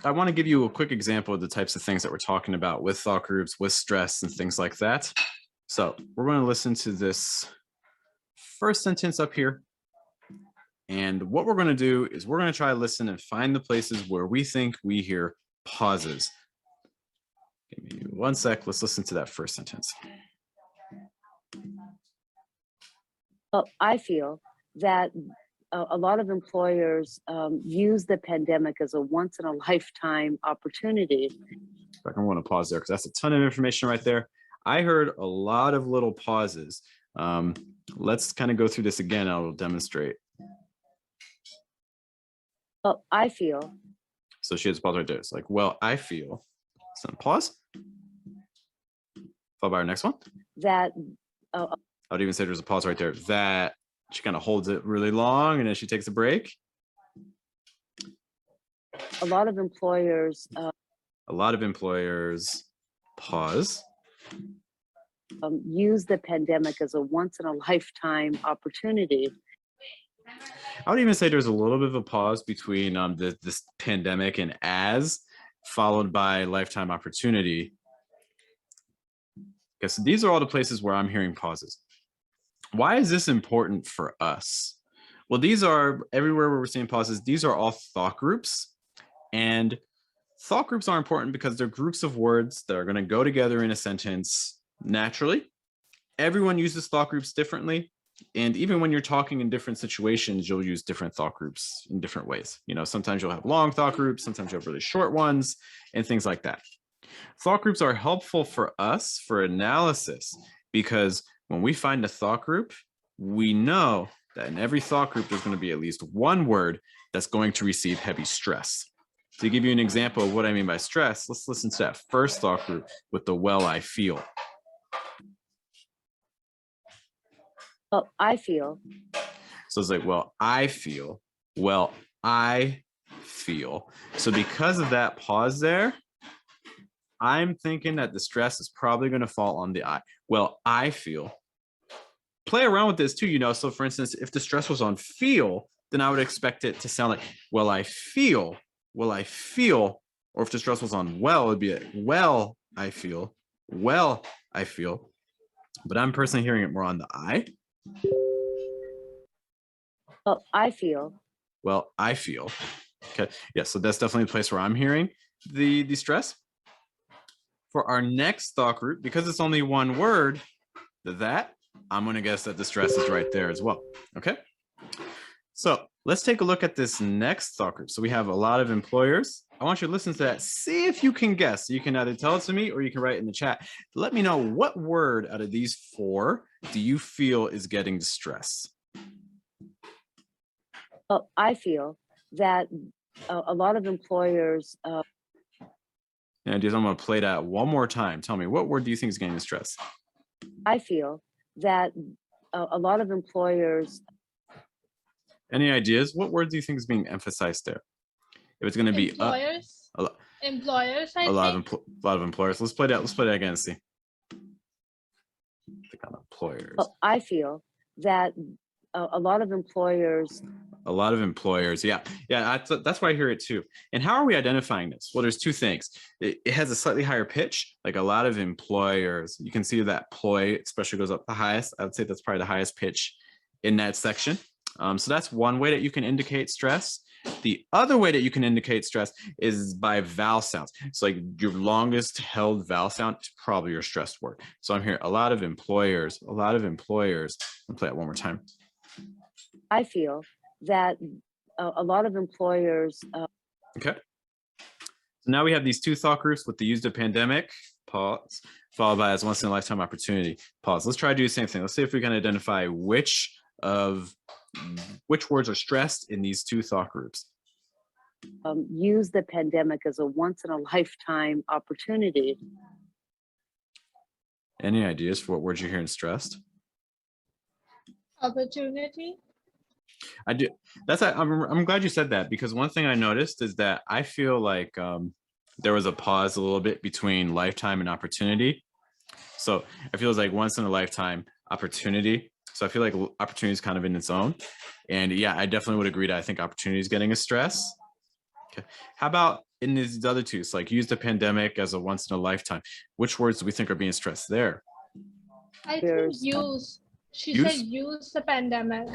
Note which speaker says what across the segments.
Speaker 1: I want to give you a quick example of the types of things that we're talking about with thought groups, with stress and things like that. So we're going to listen to this first sentence up here. And what we're going to do is we're going to try to listen and find the places where we think we hear pauses. Give me 1 sec. Let's listen to that first sentence.
Speaker 2: Well, I feel that a lot of employers use the pandemic as a once-in-a-lifetime opportunity.
Speaker 1: I want to pause there because that's a ton of information right there. I heard a lot of little pauses. Let's kind of go through this again. I will demonstrate.
Speaker 2: Well, I feel.
Speaker 1: So she has a pause right there. It's like, well, I feel. So pause. Followed by our next one.
Speaker 2: That.
Speaker 1: I would even say there's a pause right there. That she kind of holds it really long and then she takes a break.
Speaker 2: A lot of employers.
Speaker 1: Pause.
Speaker 2: Use the pandemic as a once-in-a-lifetime opportunity.
Speaker 1: I would even say there's a little bit of a pause between this pandemic and as, followed by lifetime opportunity. Okay, so these are all the places where I'm hearing pauses. Why is this important for us? Well, these are everywhere where we're seeing pauses. These are all thought groups, and thought groups are important because they're groups of words that are going to go together in a sentence naturally. Everyone uses thought groups differently. And even when you're talking in different situations, you'll use different thought groups in different ways. You know, sometimes you'll have long thought groups, sometimes you'll have really short ones and things like that. Thought groups are helpful for us for analysis because when we find a thought group, we know that in every thought group, there's going to be at least one word that's going to receive heavy stress. To give you an example of what I mean by stress, let's listen to that first thought group with the well, I feel.
Speaker 2: Well, I feel.
Speaker 1: So it's like, well, I feel. Well, I feel. So because of that pause there, I'm thinking that the stress is probably going to fall on the I. Well, I feel. Play around with this too, you know. So for instance, if the stress was on feel, then I would expect it to sound like, well, I feel. Well, I feel. Or if the stress was on well, it'd be like, well, I feel. Well, I feel. But I'm personally hearing it more on the I.
Speaker 2: Well, I feel.
Speaker 1: Well, I feel. Okay. Yeah, so that's definitely a place where I'm hearing the stress. For our next thought group, because it's only one word, that, I'm going to guess that the stress is right there as well. Okay. So let's take a look at this next thought group. So we have a lot of employers. I want you to listen to that. See if you can guess. You can either tell it to me or you can write it in the chat. Let me know what word out of these four do you feel is getting the stress?
Speaker 2: Well, I feel that a lot of employers.
Speaker 1: And I'm going to play that one more time. Tell me, what word do you think is getting the stress?
Speaker 2: I feel that a lot of employers.
Speaker 1: Any ideas? What word do you think is being emphasized there? If it's going to be
Speaker 3: employers, employers,
Speaker 1: a lot of employers. Let's play that. Let's play that again and see. Click on employers.
Speaker 2: Well, I feel that a lot of employers.
Speaker 1: A lot of employers. Yeah. That's why I hear it too. And how are we identifying this? Well, there's two things. It has a slightly higher pitch, like a lot of employers. You can see that ploy especially goes up the highest. I would say that's probably the highest pitch in that section. So that's one way that you can indicate stress. The other way that you can indicate stress is by vowel sounds. So like your longest held vowel sound is probably your stressed word. So I'm hearing a lot of employers, a lot of employers. I'll play it one more time.
Speaker 2: I feel that a lot of employers.
Speaker 1: Okay. So now we have these two thought groups with the use of pandemic, pause, followed by as once in a lifetime opportunity, pause. Let's try to do the same thing. Let's see if we can identify which words are stressed in these two thought groups.
Speaker 2: Use the pandemic as a once-in-a-lifetime opportunity.
Speaker 1: Any ideas for what words you're hearing stressed?
Speaker 3: Opportunity.
Speaker 1: I do. I'm glad you said that, because one thing I noticed is that I feel like there was a pause a little bit between lifetime and opportunity. So I feel it's like once in a lifetime opportunity. So I feel like opportunity is kind of in its own. And yeah, I definitely would agree that I think opportunity is getting a stress. Okay. How about in these other two? So like use the pandemic as a once in a lifetime. Which words do we think are being stressed there?
Speaker 3: I think
Speaker 2: There's
Speaker 3: use. She said
Speaker 1: Use?
Speaker 3: use the pandemic.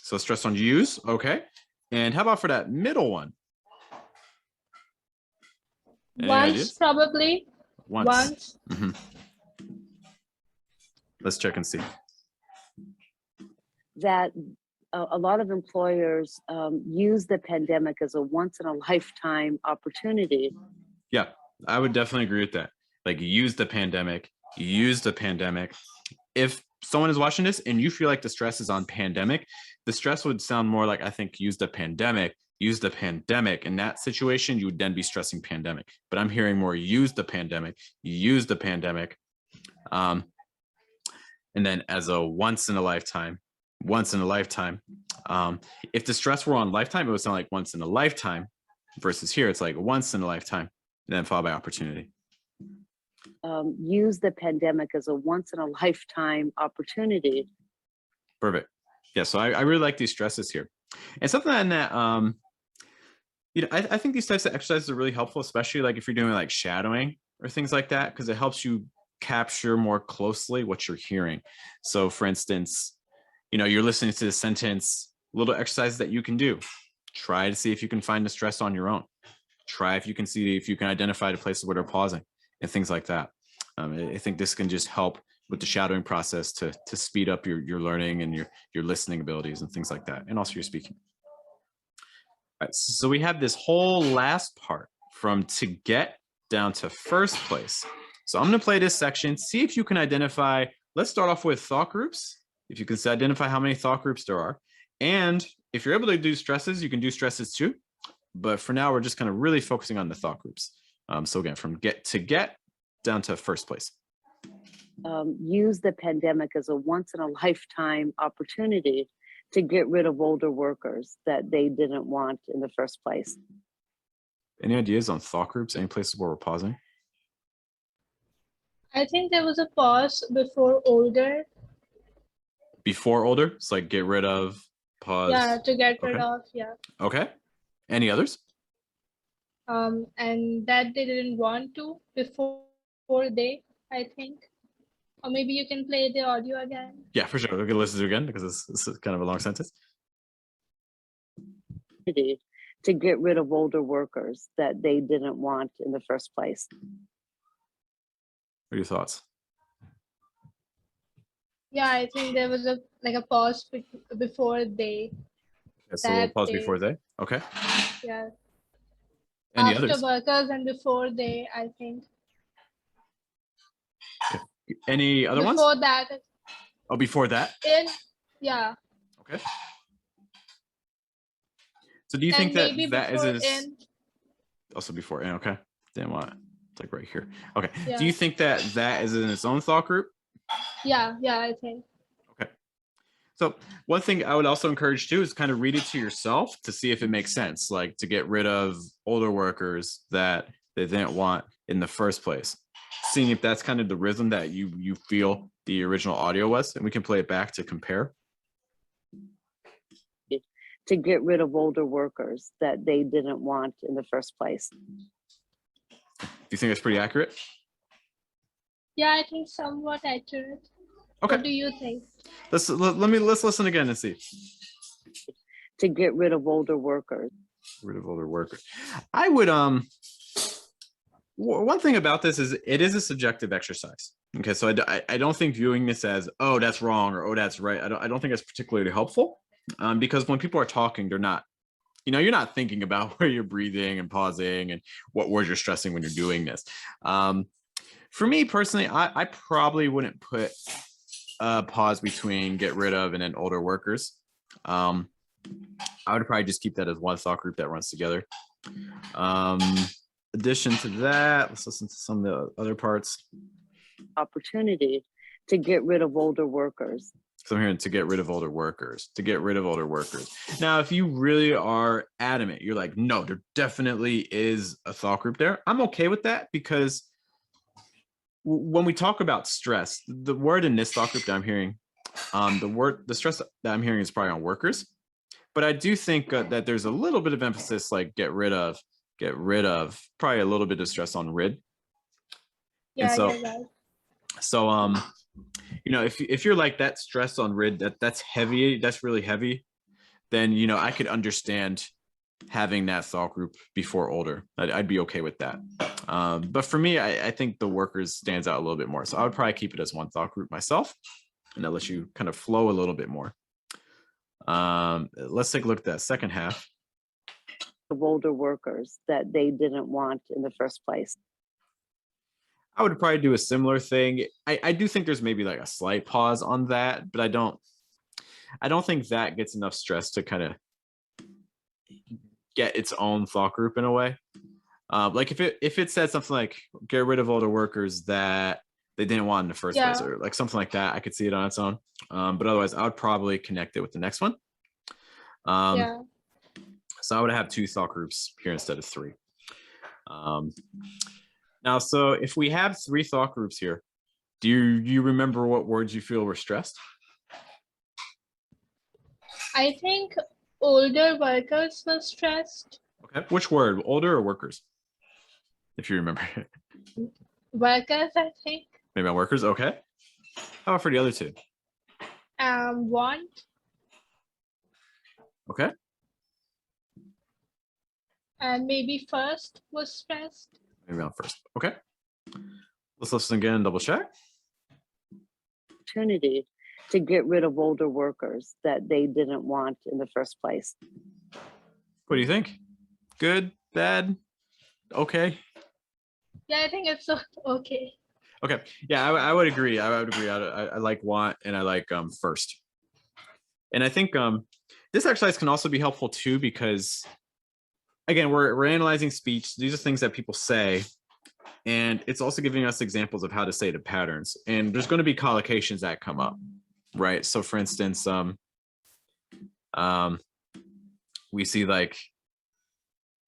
Speaker 1: So stress on use. Okay. And how about for that middle one? Any
Speaker 3: Once,
Speaker 1: ideas?
Speaker 3: probably.
Speaker 1: Once.
Speaker 3: Once.
Speaker 1: Let's check and see.
Speaker 2: that a lot of employers use the pandemic as a once in a lifetime opportunity.
Speaker 1: Yeah, I would definitely agree with that. Like use the pandemic, use the pandemic. If someone is watching this and you feel like the stress is on pandemic, the stress would sound more like, I think, use the pandemic, use the pandemic. In that situation, you would then be stressing pandemic. But I'm hearing more use the pandemic, use the pandemic. And then as a once in a lifetime, once in a lifetime. If the stress were on lifetime, it would sound like once in a lifetime versus here, it's like once in a lifetime, and then followed by opportunity.
Speaker 2: Use the pandemic as a once in a lifetime opportunity.
Speaker 1: Perfect. Yeah, so I really like these stresses here. And something that, I think these types of exercises are really helpful, especially like if you're doing like shadowing or things like that, because it helps you capture more closely what you're hearing. So for instance, you're listening to the sentence, little exercises that you can do. Try to see if you can find the stress on your own. Try if you can see if you can identify the places where they're pausing and things like that. I think this can just help with the shadowing process to speed up your learning and your listening abilities and things like that, and also your speaking. All right, so we have this whole last part from to get down to first place. So I'm going to play this section, see if you can identify. Let's start off with thought groups. If you can identify how many thought groups there are. And if you're able to do stresses, you can do stresses too. But for now, we're just kind of really focusing on the thought groups. So again, from get down to first place.
Speaker 2: Use the pandemic as a once in a lifetime opportunity to get rid of older workers that they didn't want in the first place.
Speaker 1: Any ideas on thought groups? Any places where we're pausing?
Speaker 3: I think there was a pause before older.
Speaker 1: Before older? It's like get rid of, pause.
Speaker 3: Yeah, to get rid of, yeah.
Speaker 1: Okay. Any others?
Speaker 3: And that they didn't want to before they, I think. Or maybe you can play the audio again.
Speaker 1: Yeah, for sure. We're going to listen to it again because this is kind of a long sentence.
Speaker 2: To get rid of older workers that they didn't want in the first place.
Speaker 1: What are your thoughts?
Speaker 3: Yeah, I think there was a pause before they.
Speaker 1: Okay, so we'll pause before they. Okay.
Speaker 3: Yeah.
Speaker 1: Any
Speaker 3: After
Speaker 1: others?
Speaker 3: workers and before they, I think.
Speaker 1: Okay. Any other ones?
Speaker 3: Before that.
Speaker 1: Oh, before that?
Speaker 3: Yeah.
Speaker 1: Okay. So do you think that that is also before in? Okay. Then what? It's like right here. Okay. Yeah. Do you think that that is in its own thought group?
Speaker 3: Yeah, I think.
Speaker 1: Okay. So one thing I would also encourage too is kind of read it to yourself to see if it makes sense, like to get rid of older workers that they didn't want in the first place. Seeing if that's kind of the rhythm that you feel the original audio was, and we can play it back to compare.
Speaker 2: To get rid of older workers that they didn't want in the first place.
Speaker 1: Do you think that's pretty accurate?
Speaker 3: Yeah, I think somewhat accurate.
Speaker 1: Okay.
Speaker 3: What do you think?
Speaker 1: Let's listen again and see.
Speaker 2: To get rid of older workers.
Speaker 1: Rid of older workers. I would one thing about this is it is a subjective exercise. Okay, so I don't think viewing this as, oh, that's wrong or oh, that's right. I don't think that's particularly helpful. Because when people are talking, they're not, you're not thinking about where you're breathing and pausing and what words you're stressing when you're doing this. For me personally, I probably wouldn't put a pause between get rid of and then older workers. I would probably just keep that as one thought group that runs together. Addition to that, let's listen to some of the other parts.
Speaker 2: Opportunity to get rid of older workers.
Speaker 1: So I'm hearing to get rid of older workers, to get rid of older workers. Now, if you really are adamant, you're like, no, there definitely is a thought group there. I'm okay with that because when we talk about stress, the word in this thought group that I'm hearing, the stress that I'm hearing is probably on workers. But I do think that there's a little bit of emphasis, like get rid of, probably a little bit of stress on rid.
Speaker 3: Yeah,
Speaker 1: And so,
Speaker 3: you're right.
Speaker 1: so you know, if you're like that stress on rid, that's heavy, that's really heavy, then you know I could understand having that thought group before older. I'd be okay with that. But for me, I think the workers stands out a little bit more. So I would probably keep it as one thought group myself, and that lets you kind of flow a little bit more. Let's take a look at that second half.
Speaker 2: Of older workers that they didn't want in the first place.
Speaker 1: I would probably do a similar thing. I do think there's maybe like a slight pause on that, but I don't think that gets enough stress to kind of get its own thought group in a way. Like if it said something like get rid of older workers that they didn't want in the first place, or like something like that, I could see it on its own. But otherwise, I would probably connect it with the next one.
Speaker 3: Yeah.
Speaker 1: So I would have 2 thought groups here instead of 3. Now, so if we have 3 thought groups here, do you remember what words you feel were stressed?
Speaker 3: I think older workers were stressed.
Speaker 1: Okay, which word, older or workers? If you remember.
Speaker 3: Workers, I think.
Speaker 1: Maybe on workers. Okay. How about for the other 2?
Speaker 3: Want.
Speaker 1: Okay.
Speaker 3: And maybe first was stressed.
Speaker 1: Maybe on first. Okay. Let's listen again and double check.
Speaker 2: Opportunity to get rid of older workers that they didn't want in the first place.
Speaker 1: What do you think? Good, bad, okay?
Speaker 3: Yeah, I think it's okay.
Speaker 1: Okay. Yeah, I would agree. I would agree. I like want and I like first. And I think this exercise can also be helpful too, because again, we're analyzing speech. These are things that people say, and it's also giving us examples of how to say the patterns. And there's going to be collocations that come up, right? So for instance, we see like,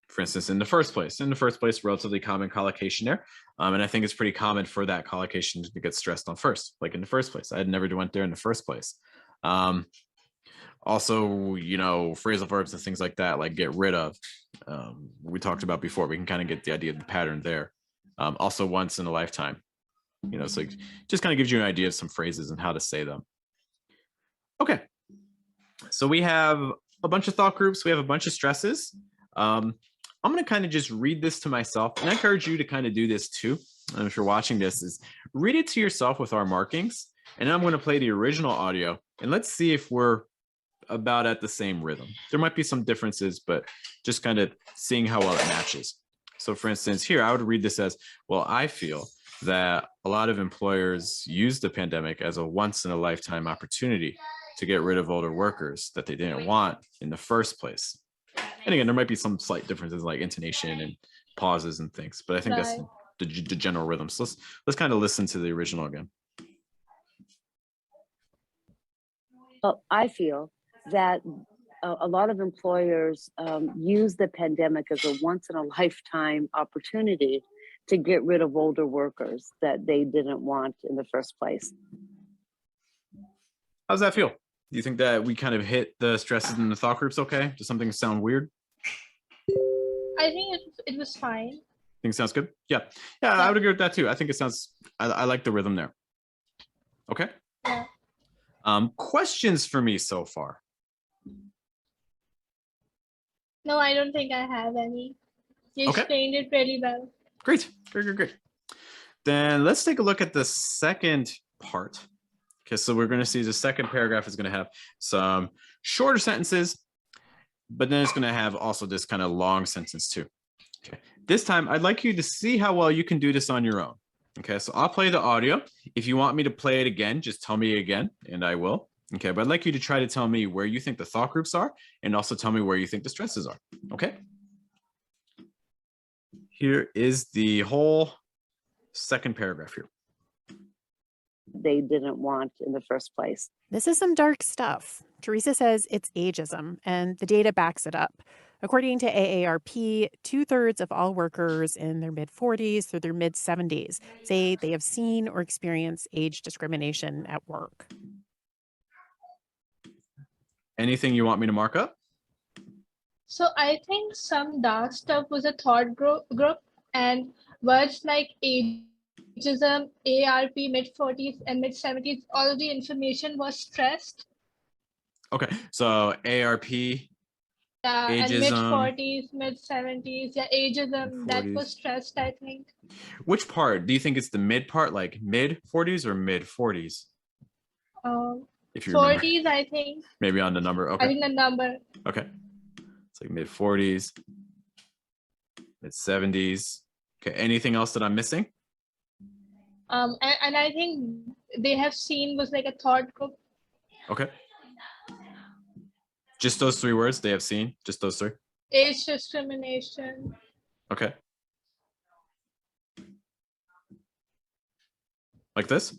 Speaker 1: for instance, in the first place, relatively common collocation there. And I think it's pretty common for that collocation to get stressed on first, like in the first place. I had never went there in the first place. Also, you know, phrasal verbs and things like that, like get rid of, we talked about before. We can kind of get the idea of the pattern there. Also once in a lifetime, you know, so it just kind of gives you an idea of some phrases and how to say them. Okay, so we have a bunch of thought groups. We have a bunch of stresses. I'm going to kind of just read this to myself, and I encourage you to kind of do this too. And if you're watching this, is read it to yourself with our markings, and then I'm going to play the original audio, and let's see if we're about at the same rhythm. There might be some differences, but just kind of seeing how well it matches. So for instance, here I would read this as, well, I feel that a lot of employers use the pandemic as a once in a lifetime opportunity to get rid of older workers that they didn't want in the first place. And again, there might be some slight differences like intonation and pauses and things, but I think that's the general rhythm. So let's kind of listen to the original again.
Speaker 2: Well, I feel that a lot of employers use the pandemic as a once in a lifetime opportunity to get rid of older workers that they didn't want in the first place.
Speaker 1: How's that feel? Do you think that we kind of hit the stresses in the thought groups okay? Does something sound weird?
Speaker 3: I think it was fine.
Speaker 1: Think it sounds good? Yeah, I would agree with that too. I think it sounds, I like the rhythm there. Okay.
Speaker 3: Yeah.
Speaker 1: Questions for me so far?
Speaker 3: No, I don't think I have any. You
Speaker 1: Okay.
Speaker 3: explained it really well.
Speaker 1: Great. Great. Then let's take a look at the second part. Okay, so we're going to see the second paragraph is going to have some shorter sentences, but then it's going to have also this kind of long sentence too. Okay, this time I'd like you to see how well you can do this on your own. Okay, so I'll play the audio. If you want me to play it again, just tell me again, and I will. Okay, but I'd like you to try to tell me where you think the thought groups are, and also tell me where you think the stresses are. Okay. Here is the whole second paragraph here.
Speaker 2: They didn't want in the first place.
Speaker 4: This is some dark stuff. Teresa says it's ageism, and the data backs it up. According to AARP, 2/3 of all workers in their mid-40s through their mid-70s say they have seen or experienced age discrimination at work.
Speaker 1: Anything you want me to mark up?
Speaker 3: So I think some dark stuff was a thought group, and words like ageism, ARP, mid-40s, and mid-70s, all the information was stressed.
Speaker 1: Okay, so ARP,
Speaker 3: Yeah, and
Speaker 1: ageism,
Speaker 3: mid-40s, mid-70s, yeah, ageism, that
Speaker 1: 40s.
Speaker 3: was stressed, I think.
Speaker 1: Which part? Do you think it's the mid part, like mid 40s or mid 40s? If you remember,
Speaker 3: 40s, I think.
Speaker 1: maybe on the number.
Speaker 3: I
Speaker 1: Okay,
Speaker 3: think the number.
Speaker 1: okay. It's like mid 40s, mid 70s. Okay, anything else that I'm missing?
Speaker 3: And I think they have seen was like a thought group.
Speaker 1: Okay. Just those three words they have seen, just those three.
Speaker 3: Age discrimination.
Speaker 1: Okay. Like this?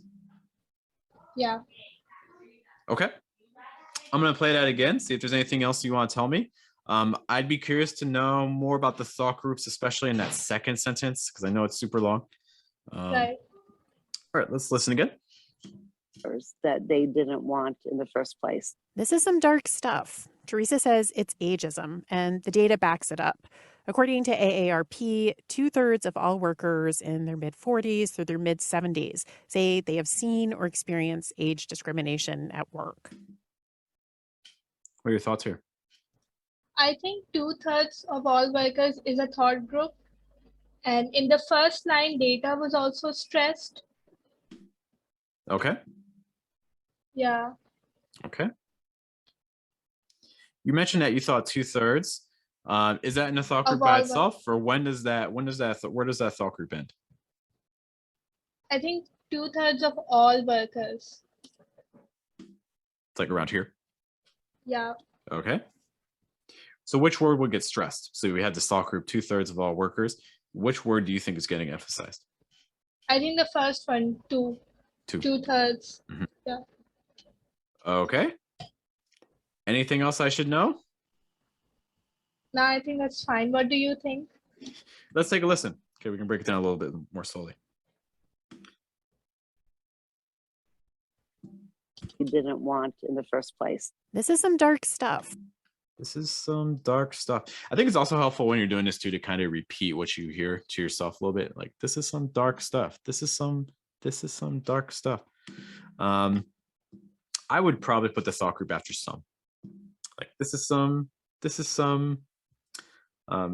Speaker 3: Yeah.
Speaker 1: Okay. I'm going to play that again, see if there's anything else you want to tell me. I'd be curious to know more about the thought groups, especially in that second sentence, because I know it's super long.
Speaker 3: Right.
Speaker 1: All right, let's listen again.
Speaker 2: That they didn't want in the first place.
Speaker 4: This is some dark stuff. Teresa says it's ageism, and the data backs it up. According to AARP, 2/3 of all workers in their mid-40s through their mid-70s say they have seen or experienced age discrimination at work.
Speaker 1: What are your thoughts here?
Speaker 3: I think 2/3 of all workers is a thought group. And in the first line, data was also stressed.
Speaker 1: Okay.
Speaker 3: Yeah.
Speaker 1: Okay. You mentioned that you thought 2/3. Is that in a thought group
Speaker 3: Of
Speaker 1: by
Speaker 3: all
Speaker 1: itself, or where does that thought group end?
Speaker 3: I think 2/3 of all workers.
Speaker 1: It's like around here.
Speaker 3: Yeah.
Speaker 1: Okay. So which word would get stressed? So we had this thought group, 2/3 of all workers. Which word do you think is getting emphasized?
Speaker 3: I think the first one,
Speaker 1: Two.
Speaker 3: 2/3.
Speaker 1: Mhm.
Speaker 3: Yeah.
Speaker 1: Okay. Anything else I should know?
Speaker 3: No, I think that's fine. What do you think?
Speaker 1: Let's take a listen. Okay, we can break it down a little bit more slowly.
Speaker 2: You didn't want in the first place.
Speaker 4: This is some dark stuff.
Speaker 1: This is some dark stuff. I think it's also helpful when you're doing this too to kind of repeat what you hear to yourself a little bit. Like, this is some dark stuff. This is some dark stuff. I would probably put the thought group after some. Like, this is some.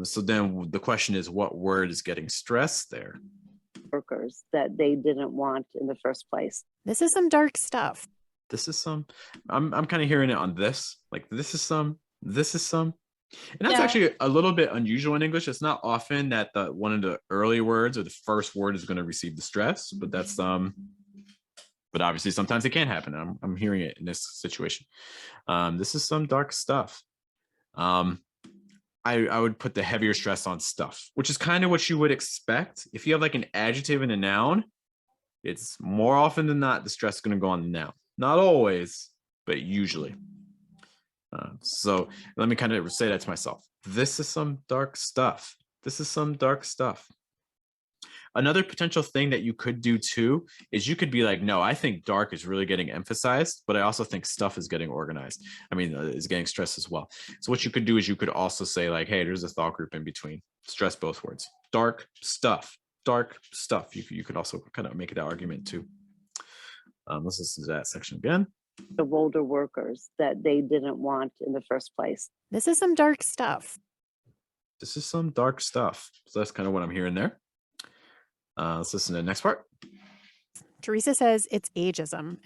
Speaker 1: So then the question is, what word is getting stressed there?
Speaker 2: Workers that they didn't want in the first place.
Speaker 4: This is some dark stuff.
Speaker 1: This is some. I'm kind of hearing it on this. Like, this is some. This is some. And that's
Speaker 3: Yeah.
Speaker 1: actually a little bit unusual in English. It's not often that one of the early words or the first word is going to receive the stress, but that's but obviously sometimes it can happen. I'm hearing it in this situation. This is some dark stuff. I would put the heavier stress on stuff, which is kind of what you would expect. If you have like an adjective and a noun, it's more often than not, the stress is going to go on the noun. Not always, but usually. So let me kind of say that to myself. This is some dark stuff. This is some dark stuff. Another potential thing that you could do too is you could be like, no, I think dark is really getting emphasized, but I also think stuff is getting organized. I mean, is getting stressed as well. So what you could do is you could also say like, hey, there's a thought group in between. Stress both words. Dark stuff. Dark stuff. You could also kind of make that argument too. Let's listen to that section again.
Speaker 2: The older workers that they didn't want in the first place.
Speaker 4: This is some dark stuff.
Speaker 1: This is some dark stuff. So that's kind of what I'm hearing there. Let's listen to the next part.
Speaker 4: Teresa says it's ageism.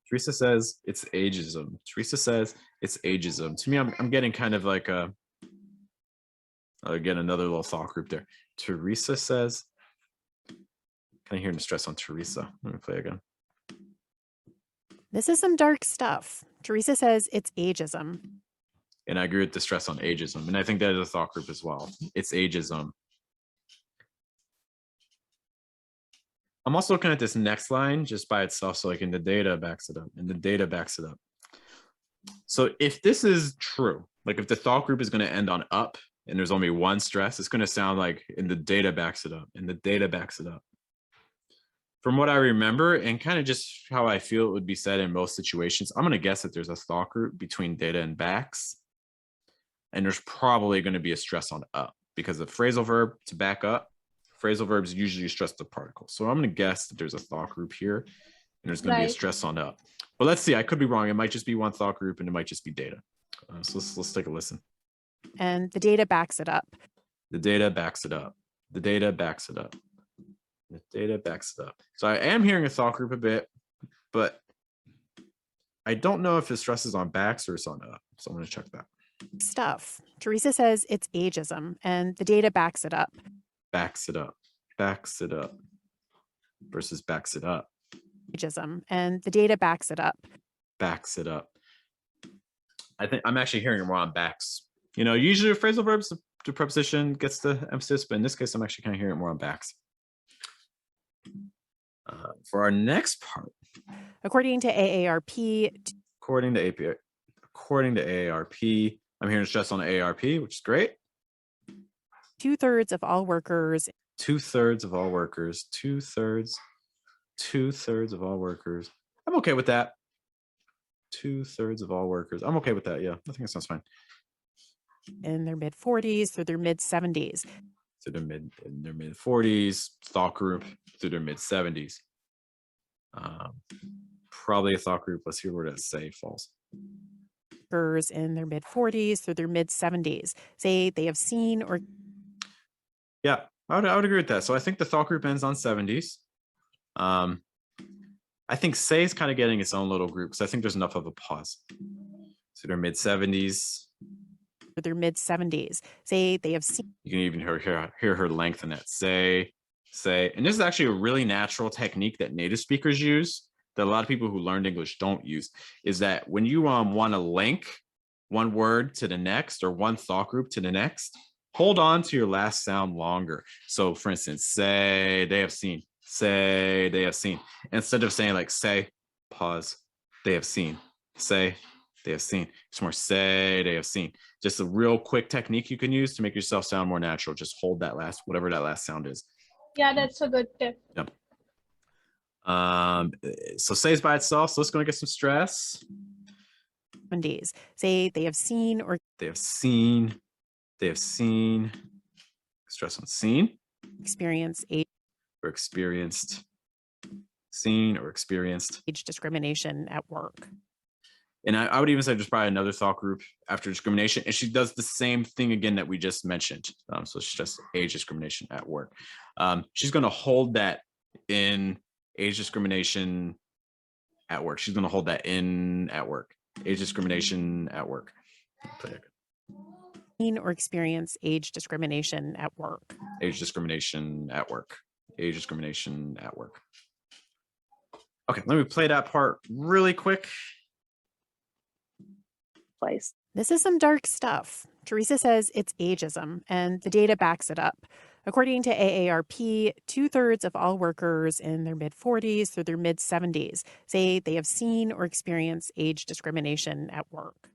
Speaker 1: Teresa says it's ageism. Teresa says it's ageism. To me, I'm getting kind of like again, another little thought group there. Teresa says, kind of hearing the stress on Teresa. Let me play again.
Speaker 4: This is some dark stuff. Teresa says it's ageism.
Speaker 1: And I agree with the stress on ageism. And I think that is a thought group as well. It's ageism. I'm also looking at this next line just by itself. So like in the data backs it up, and the data backs it up. So if this is true, like if the thought group is going to end on up and there's only one stress, it's going to sound like in the data backs it up, and the data backs it up. From what I remember and kind of just how I feel it would be said in most situations, I'm going to guess that there's a thought group between data and backs. And there's probably going to be a stress on up because the phrasal verb to back up, phrasal verbs usually stress the particle. So I'm going to guess that there's a thought group here and there's going to be a stress on up. But let's see, I could be wrong. It might just be one thought group and it might just be data. So let's take a listen.
Speaker 4: And the data backs it up.
Speaker 1: The data backs it up. The data backs it up. The data backs it up. So I am hearing a thought group a bit, but I don't know if it stresses on backs or it's on up. So I'm going to check that.
Speaker 4: Stuff. Teresa says it's ageism, and the data backs it up.
Speaker 1: Backs it up. Backs it up. Versus backs it up.
Speaker 4: Ageism, and the data backs it up.
Speaker 1: Backs it up. I think I'm actually hearing it more on backs. You know, usually phrasal verbs, the preposition gets the emphasis, but in this case, I'm actually kind of hearing it more on backs. For our next part,
Speaker 4: according to AARP,
Speaker 1: I'm hearing stress on AARP, which is great.
Speaker 4: 2/3 of all workers.
Speaker 1: 2/3 of all workers. 2/3 of all workers. I'm okay with that. 2/3 of all workers. I'm okay with that. Yeah, I think that sounds fine.
Speaker 4: In their mid-40s through their mid-70s.
Speaker 1: To their mid-40s, thought group through their mid-70s. Probably a thought group. Let's hear where that say falls.
Speaker 4: Workers in their mid-40s through their mid-70s say they have seen or.
Speaker 1: Yeah, I would agree with that. So I think the thought group ends on 70s. I think say is kind of getting its own little group because I think there's enough of a pause. So their mid-70s.
Speaker 4: Their mid-70s say they have seen.
Speaker 1: You can even hear her lengthen that. Say. And this is actually a really natural technique that native speakers use that a lot of people who learned English don't use, is that when you want to link one word to the next or one thought group to the next, hold on to your last sound longer. So for instance, say they have seen. Say they have seen. Instead of saying like say, pause, they have seen. Say, they have seen. It's more say they have seen. Just a real quick technique you can use to make yourself sound more natural. Just hold that last, whatever that last sound is.
Speaker 3: Yeah, that's a good tip.
Speaker 1: Yep. So say is by itself. So let's go and get some stress.
Speaker 4: 70s say they have seen or.
Speaker 1: They have seen. They have seen. Stress on seen.
Speaker 4: Experience age.
Speaker 1: Or experienced. Seen or experienced.
Speaker 4: Age discrimination at work.
Speaker 1: And I would even say there's probably another thought group after discrimination. And she does the same thing again that we just mentioned. So it's just age discrimination at work. She's going to hold that in age discrimination at work. She's going to hold that in at work. Age discrimination at work.
Speaker 4: Or experience age discrimination at work.
Speaker 1: Age discrimination at work. Age discrimination at work. Okay, let me play that part really quick.
Speaker 2: Place.
Speaker 4: This is some dark stuff. Teresa says it's ageism, and the data backs it up. According to AARP, 2/3 of all workers in their mid-40s through their mid-70s say they have seen or experienced age discrimination at work.